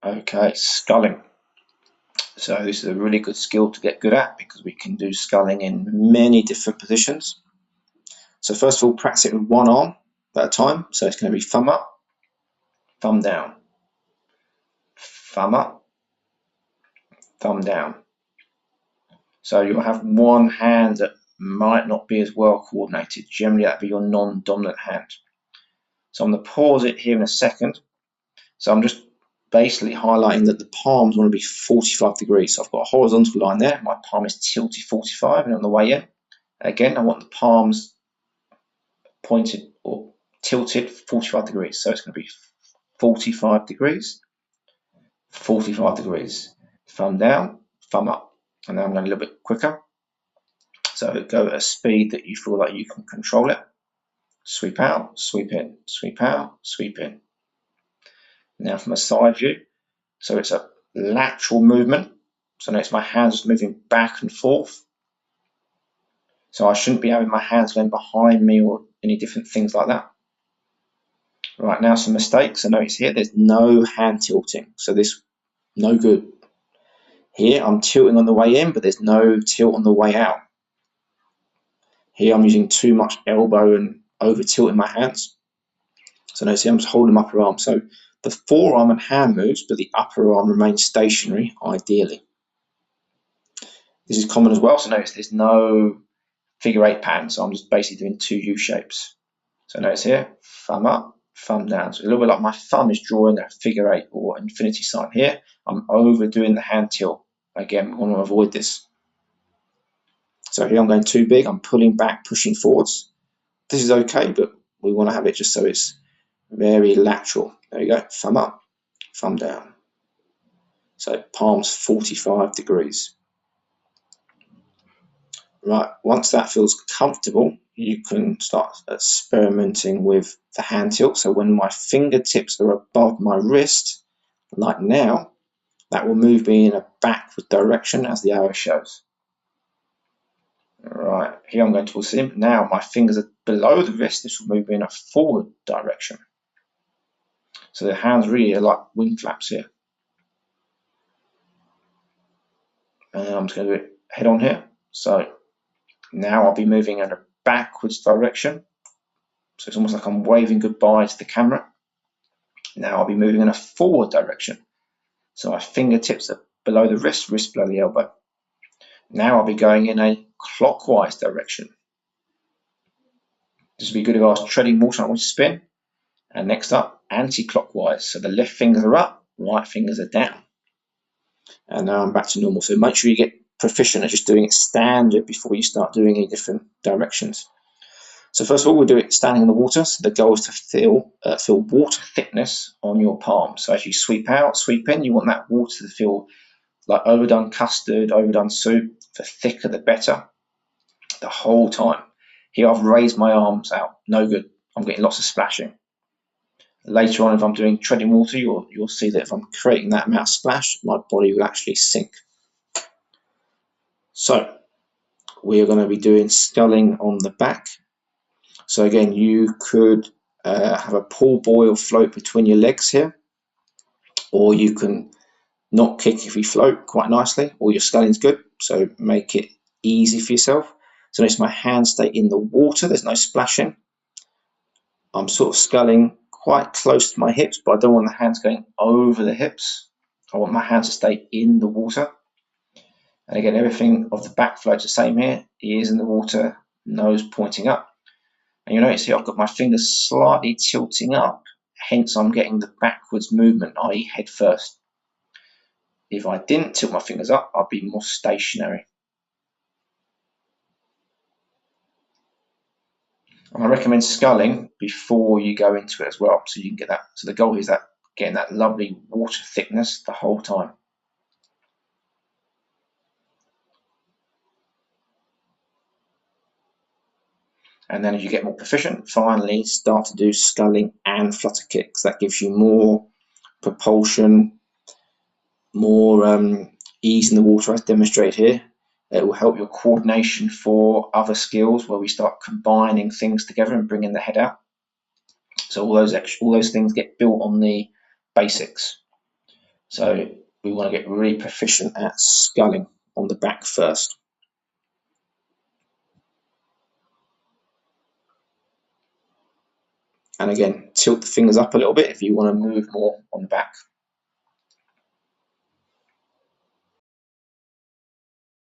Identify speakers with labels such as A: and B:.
A: Okay, sculling. So this is a really good skill to get good at because we can do sculling in many different positions. So first of all, practice it with one arm at a time. So it's going to be thumb up, thumb down, thumb up, thumb down. So you'll have one hand that might not be as well coordinated. Generally, that'd be your non-dominant hand. So I'm going to pause it here in a second. So I'm just basically highlighting that the palms want to be 45 degrees. So I've got a horizontal line there. My palm is tilted 45 and on the way in. Again, I want the palms pointed or tilted 45 degrees. So it's going to be 45 degrees, 45 degrees. Thumb down, thumb up. And now I'm going a little bit quicker. So go at a speed that you feel like you can control it. Sweep out, sweep in, sweep out, sweep in. Now from a side view, so it's a lateral movement. So notice my hands moving back and forth. So I shouldn't be having my hands going behind me or any different things like that. Right, now some mistakes. So notice here, there's no hand tilting. So this, no good. Here I'm tilting on the way in, but there's no tilt on the way out. Here I'm using too much elbow and over tilting my hands. So notice here I'm just holding my upper arm. So the forearm and hand moves, but the upper arm remains stationary, ideally. This is common as well. So notice there's no figure 8 pattern. So I'm just basically doing 2 U shapes. So notice here, thumb up, thumb down. So a little bit like my thumb is drawing a figure 8 or infinity sign here. I'm overdoing the hand tilt. Again, we want to avoid this. So here I'm going too big. I'm pulling back, pushing forwards. This is okay, but we want to have it just so it's very lateral. There you go, thumb up, thumb down. So palms 45 degrees. Right, once that feels comfortable, you can start experimenting with the hand tilt. So when my fingertips are above my wrist, like now, that will move me in a backward direction as the arrow shows. Right, here I'm going towards the limb. Now my fingers are below the wrist. This will move me in a forward direction. So the hands really are like wing flaps here. And I'm just going to do it head on here. So now I'll be moving in a backwards direction. So it's almost like I'm waving goodbye to the camera. Now I'll be moving in a forward direction. So my fingertips are below the wrist, wrist below the elbow. Now I'll be going in a clockwise direction. This would be good if I was treading water and I want to spin. And next up, anti-clockwise. So the left fingers are up, right fingers are down. And now I'm back to normal. So make sure you get proficient at just doing it standard before you start doing any different directions. So first of all, we'll do it standing in the water. So the goal is to feel water thickness on your palm. So as you sweep out, sweep in, you want that water to feel like overdone custard, overdone soup. The thicker, the better. The whole time. Here I've raised my arms out. No good. I'm getting lots of splashing. Later on, if I'm doing treading water, you'll see that if I'm creating that amount of splash, my body will actually sink. So we are going to be doing sculling on the back. So again, you could have a pull buoy or float between your legs here, or you can not kick if you float quite nicely, or your sculling's good, so make it easy for yourself. So notice my hands stay in the water, there's no splashing. I'm sort of sculling quite close to my hips, but I don't want the hands going over the hips. I want my hands to stay in the water. And again, everything of the back float's the same here, ears in the water, nose pointing up. And you'll notice here I've got my fingers slightly tilting up, hence I'm getting the backwards movement, i.e. head first. If I didn't tilt my fingers up, I'd be more stationary. And I recommend sculling before you go into it as well, so you can get that. So the goal is that getting that lovely water thickness the whole time. And then as you get more proficient, finally start to do sculling and flutter kicks. That gives you more propulsion, more ease in the water as demonstrated here. It will help your coordination for other skills where we start combining things together and bringing the head out. So all those things get built on the basics. So we want to get really proficient at sculling on the back first. And again, tilt the fingers up a little bit if you want to move more on the back.